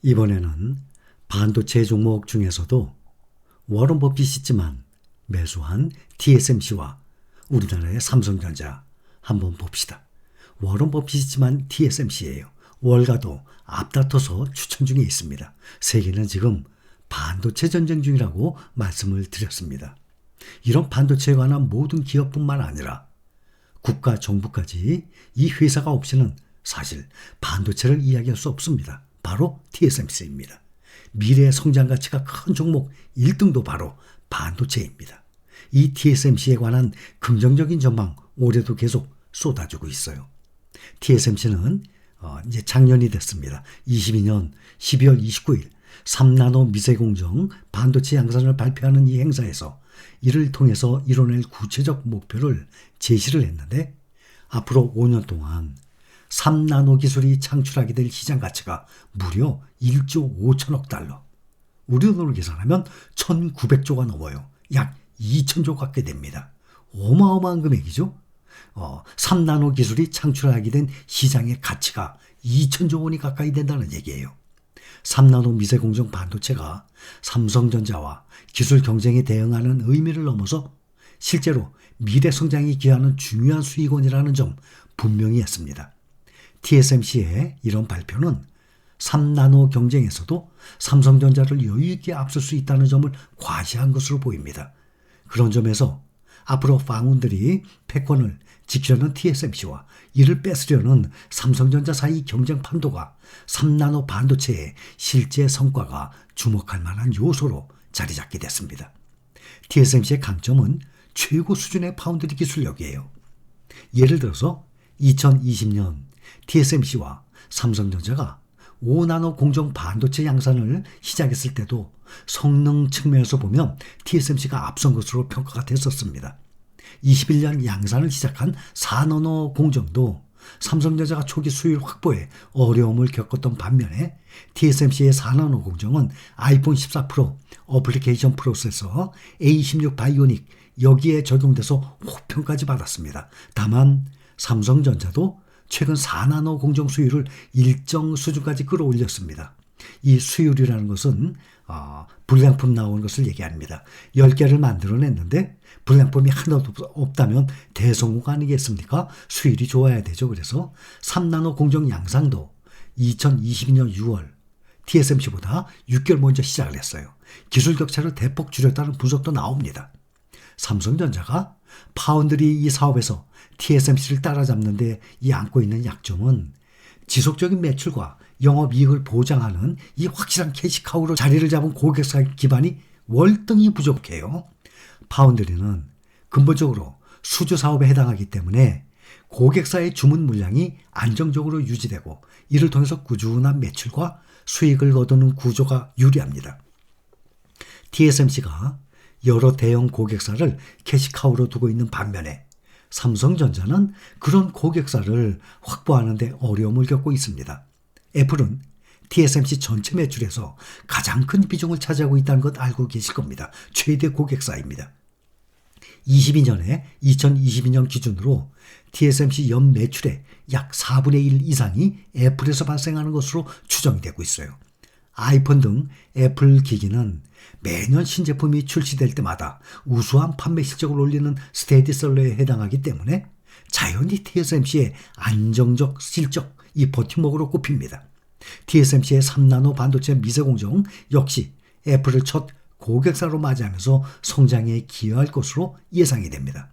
이번에는 반도체 종목 중에서도 워런 버핏이 있지만 매수한 TSMC와 우리나라의 삼성전자 한번 봅시다. 워런 버핏이 있지만 TSMC예요. 월가도 앞다퉈서 추천 중에 있습니다. 세계는 지금 반도체 전쟁 중이라고 말씀을 드렸습니다. 이런 반도체에 관한 모든 기업뿐만 아니라 국가 정부까지 이 회사가 없이는 사실 반도체를 이야기할 수 없습니다. 바로 TSMC입니다. 미래의 성장 가치가 큰 종목 1등도 바로 반도체입니다. 이 TSMC에 관한 긍정적인 전망 올해도 계속 쏟아지고 있어요. TSMC는 이제 작년이 됐습니다. 22년 12월 29일 3나노 미세공정 반도체 양산을 발표하는 이 행사에서 이를 통해서 이뤄낼 구체적 목표를 제시를 했는데 앞으로 5년 동안 3나노 기술이 창출하게 될 시장 가치가 무려 1조 5천억 달러. 우리 돈으로 계산하면 1900조가 넘어요. 약 2000조 갖게 됩니다. 어마어마한 금액이죠. 3나노 기술이 창출하게 된 시장의 가치가 2000조 원이 가까이 된다는 얘기예요. 3나노 미세공정 반도체가 삼성전자와 기술 경쟁에 대응하는 의미를 넘어서 실제로 미래 성장에 기여하는 중요한 수익원이라는 점 분명히 했습니다. TSMC의 이런 발표는 3나노 경쟁에서도 삼성전자를 여유있게 앞설 수 있다는 점을 과시한 것으로 보입니다. 그런 점에서 앞으로 파운드리 패권을 지키려는 TSMC와 이를 뺏으려는 삼성전자 사이 경쟁 판도가 3나노 반도체의 실제 성과가 주목할 만한 요소로 자리 잡게 됐습니다. TSMC의 강점은 최고 수준의 파운드리 기술력이에요. 예를 들어서 2020년 TSMC와 삼성전자가 5나노 공정 반도체 양산을 시작했을 때도 성능 측면에서 보면 TSMC가 앞선 것으로 평가가 됐었습니다. 21년 양산을 시작한 4나노 공정도 삼성전자가 초기 수율 확보에 어려움을 겪었던 반면에 TSMC의 4나노 공정은 아이폰 14 프로, 어플리케이션 프로세서, A16 바이오닉 여기에 적용돼서 호평까지 받았습니다. 다만 삼성전자도 최근 4나노 공정 수율을 일정 수준까지 끌어올렸습니다. 이 수율이라는 것은 불량품 나오는 것을 얘기합니다. 10개를 만들어냈는데 불량품이 하나도 없다면 대성공 아니겠습니까? 수율이 좋아야 되죠. 그래서 3나노 공정 양상도 2022년 6월 TSMC보다 6개월 먼저 시작을 했어요. 기술 격차를 대폭 줄였다는 분석도 나옵니다. 삼성전자가 파운드리 이 사업에서 TSMC를 따라잡는 데 안고 있는 약점은 지속적인 매출과 영업이익을 보장하는 이 확실한 캐시카우로 자리를 잡은 고객사 기반이 월등히 부족해요. 파운드리는 근본적으로 수주 사업에 해당하기 때문에 고객사의 주문 물량이 안정적으로 유지되고 이를 통해서 꾸준한 매출과 수익을 거두는 구조가 유리합니다. TSMC가 여러 대형 고객사를 캐시카우로 두고 있는 반면에 삼성전자는 그런 고객사를 확보하는 데 어려움을 겪고 있습니다. 애플은 TSMC 전체 매출에서 가장 큰 비중을 차지하고 있다는 것 알고 계실 겁니다. 최대 고객사입니다. 2022년 기준으로 TSMC 연 매출의 약 4분의 1 이상이 애플에서 발생하는 것으로 추정이 되고 있어요. 아이폰 등 애플 기기는 매년 신제품이 출시될 때마다 우수한 판매 실적을 올리는 스테디셀러에 해당하기 때문에 자연히 TSMC의 안정적 실적, 이 버팀목으로 꼽힙니다. TSMC의 3나노 반도체 미세공정 역시 애플을 첫 고객사로 맞이하면서 성장에 기여할 것으로 예상이 됩니다.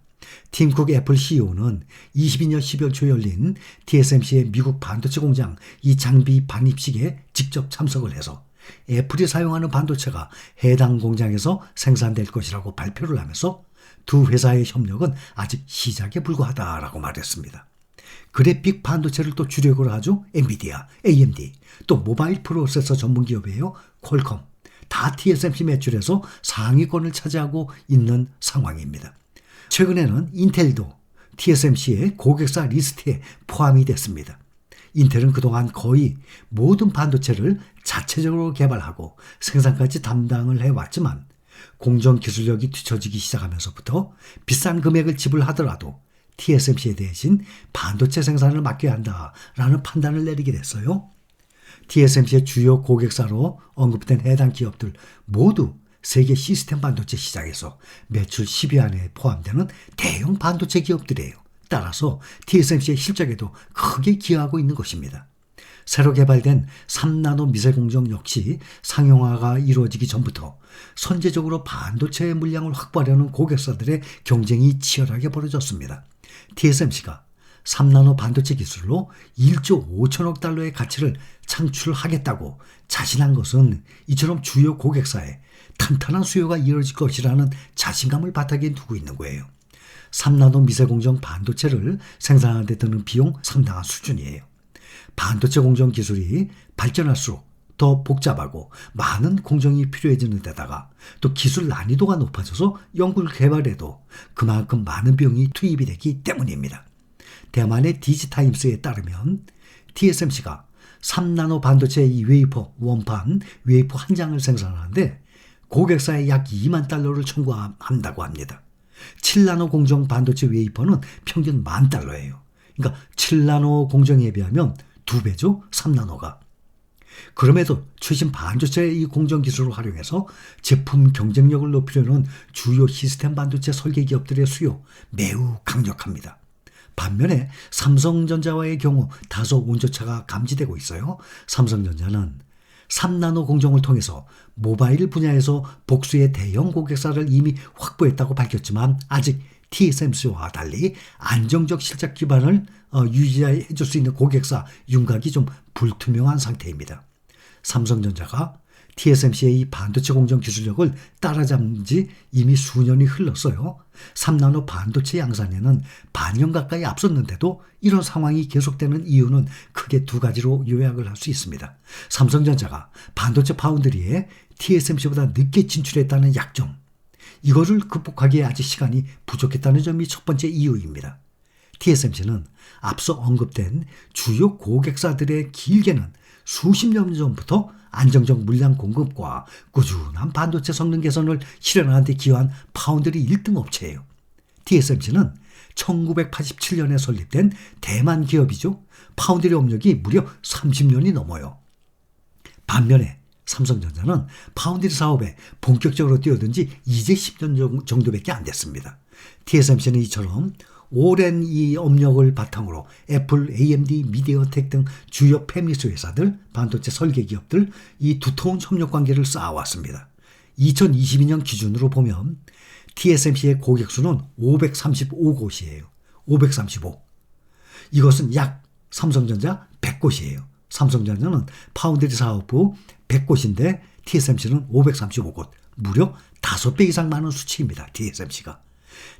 팀쿡 애플 CEO는 22년 12월 초 열린 TSMC의 미국 반도체 공장 이 장비 반입식에 직접 참석을 해서 애플이 사용하는 반도체가 해당 공장에서 생산될 것이라고 발표를 하면서 두 회사의 협력은 아직 시작에 불과하다라고 말했습니다. 그래픽 반도체를 또 주력으로 하죠. 엔비디아, AMD, 또 모바일 프로세서 전문 기업이에요. 퀄컴. 다 TSMC 매출에서 상위권을 차지하고 있는 상황입니다. 최근에는 인텔도 TSMC의 고객사 리스트에 포함이 됐습니다. 인텔은 그동안 거의 모든 반도체를 자체적으로 개발하고 생산까지 담당을 해왔지만 공정 기술력이 뒤처지기 시작하면서부터 비싼 금액을 지불하더라도 TSMC에 대신 반도체 생산을 맡겨야 한다라는 판단을 내리게 됐어요. TSMC의 주요 고객사로 언급된 해당 기업들 모두 세계 시스템 반도체 시장에서 매출 10위 안에 포함되는 대형 반도체 기업들이에요. 따라서 TSMC의 실적에도 크게 기여하고 있는 것입니다. 새로 개발된 3나노 미세 공정 역시 상용화가 이루어지기 전부터 선제적으로 반도체 물량을 확보하려는 고객사들의 경쟁이 치열하게 벌어졌습니다. TSMC가 3나노 반도체 기술로 1조 5천억 달러의 가치를 창출하겠다고 자신한 것은 이처럼 주요 고객사에 탄탄한 수요가 이어질 것이라는 자신감을 바탕에 두고 있는 거예요. 3나노 미세공정 반도체를 생산하는 데 드는 비용 상당한 수준이에요. 반도체 공정 기술이 발전할수록 더 복잡하고 많은 공정이 필요해지는 데다가 또 기술 난이도가 높아져서 연구 개발에도 그만큼 많은 비용이 투입이 되기 때문입니다. 대만의 디지타임스에 따르면 TSMC가 3나노 반도체 이 웨이퍼, 원판, 웨이퍼 한 장을 생산하는데 고객사에 약 2만 달러를 청구한다고 합니다. 7나노 공정 반도체 웨이퍼는 평균 10,000달러예요. 그러니까 7나노 공정에 비하면 2배죠, 3나노가. 그럼에도 최신 반도체 이 공정 기술을 활용해서 제품 경쟁력을 높이려는 주요 시스템 반도체 설계 기업들의 수요 매우 강력합니다. 반면에 삼성전자와의 경우 다소 온도차가 감지되고 있어요. 삼성전자는 3나노 공정을 통해서 모바일 분야에서 복수의 대형 고객사를 이미 확보했다고 밝혔지만 아직 TSMC와 달리 안정적 실적 기반을 유지해 줄 수 있는 고객사 윤곽이 좀 불투명한 상태입니다. 삼성전자가 TSMC의 이 반도체 공정 기술력을 따라잡은 지 이미 수년이 흘렀어요. 3나노 반도체 양산에는 반년 가까이 앞섰는데도 이런 상황이 계속되는 이유는 크게 두 가지로 요약을 할 수 있습니다. 삼성전자가 반도체 파운드리에 TSMC보다 늦게 진출했다는 약점, 이거를 극복하기에 아직 시간이 부족했다는 점이 첫 번째 이유입니다. TSMC는 앞서 언급된 주요 고객사들의 길게는 수십 년 전부터 안정적 물량 공급과 꾸준한 반도체 성능 개선을 실현하는 데 기여한 파운드리 1등 업체예요. TSMC는 1987년에 설립된 대만 기업이죠. 파운드리 업력이 무려 30년이 넘어요. 반면에 삼성전자는 파운드리 사업에 본격적으로 뛰어든 지 이제 10년 정도밖에 안 됐습니다. TSMC는 이처럼 오랜 이 업력을 바탕으로 애플, AMD, 미디어텍 등 주요 패미스 회사들, 반도체 설계 기업들 이 두터운 협력 관계를 쌓아왔습니다. 2022년 기준으로 보면 TSMC의 고객 수는 535곳이에요. 535. 이것은 약 삼성전자 100곳이에요. 삼성전자는 파운드리 사업부 100곳인데 TSMC는 535곳. 무려 5배 이상 많은 수치입니다. TSMC가.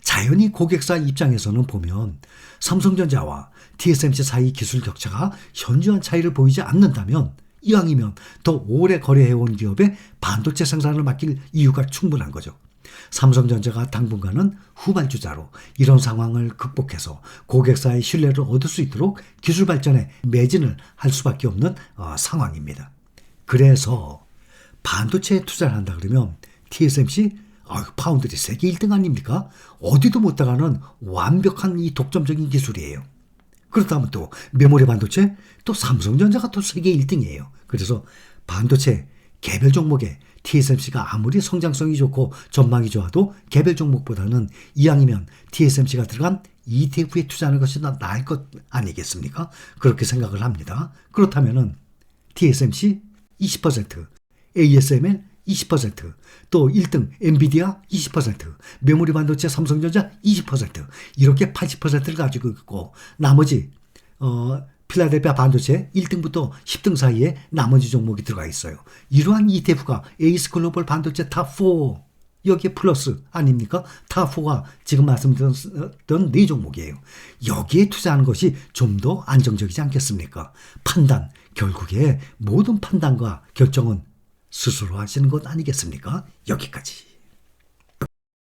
자연히 고객사 입장에서는 보면 삼성전자와 TSMC 사이 기술 격차가 현저한 차이를 보이지 않는다면 이왕이면 더 오래 거래해온 기업에 반도체 생산을 맡길 이유가 충분한 거죠. 삼성전자가 당분간은 후발주자로 이런 상황을 극복해서 고객사의 신뢰를 얻을 수 있도록 기술 발전에 매진을 할 수밖에 없는 상황입니다. 그래서 반도체에 투자를 한다 그러면 TSMC 파운드리 세계 1등 아닙니까? 어디도 못 따라가는 완벽한 이 독점적인 기술이에요. 그렇다면 또 메모리 반도체 또 삼성전자가 또 세계 1등이에요. 그래서 반도체 개별 종목에 TSMC가 아무리 성장성이 좋고 전망이 좋아도 개별 종목보다는 이왕이면 TSMC가 들어간 ETF에 투자하는 것이 나을 것 아니겠습니까? 그렇게 생각을 합니다. 그렇다면은 TSMC 20%, ASML 20%, 또 1등 엔비디아 20%, 메모리 반도체 삼성전자 20%, 이렇게 80%를 가지고 있고 나머지 필라델피아 반도체 1등부터 10등 사이에 나머지 종목이 들어가 있어요. 이러한 ETF가 에이스 글로벌 반도체 탑4 여기에 플러스 아닙니까? 탑4가 지금 말씀드렸던 4종목이에요. 여기에 투자하는 것이 좀 더 안정적이지 않겠습니까? 판단, 결국에 모든 판단과 결정은 스스로 하시는 것 아니겠습니까? 여기까지.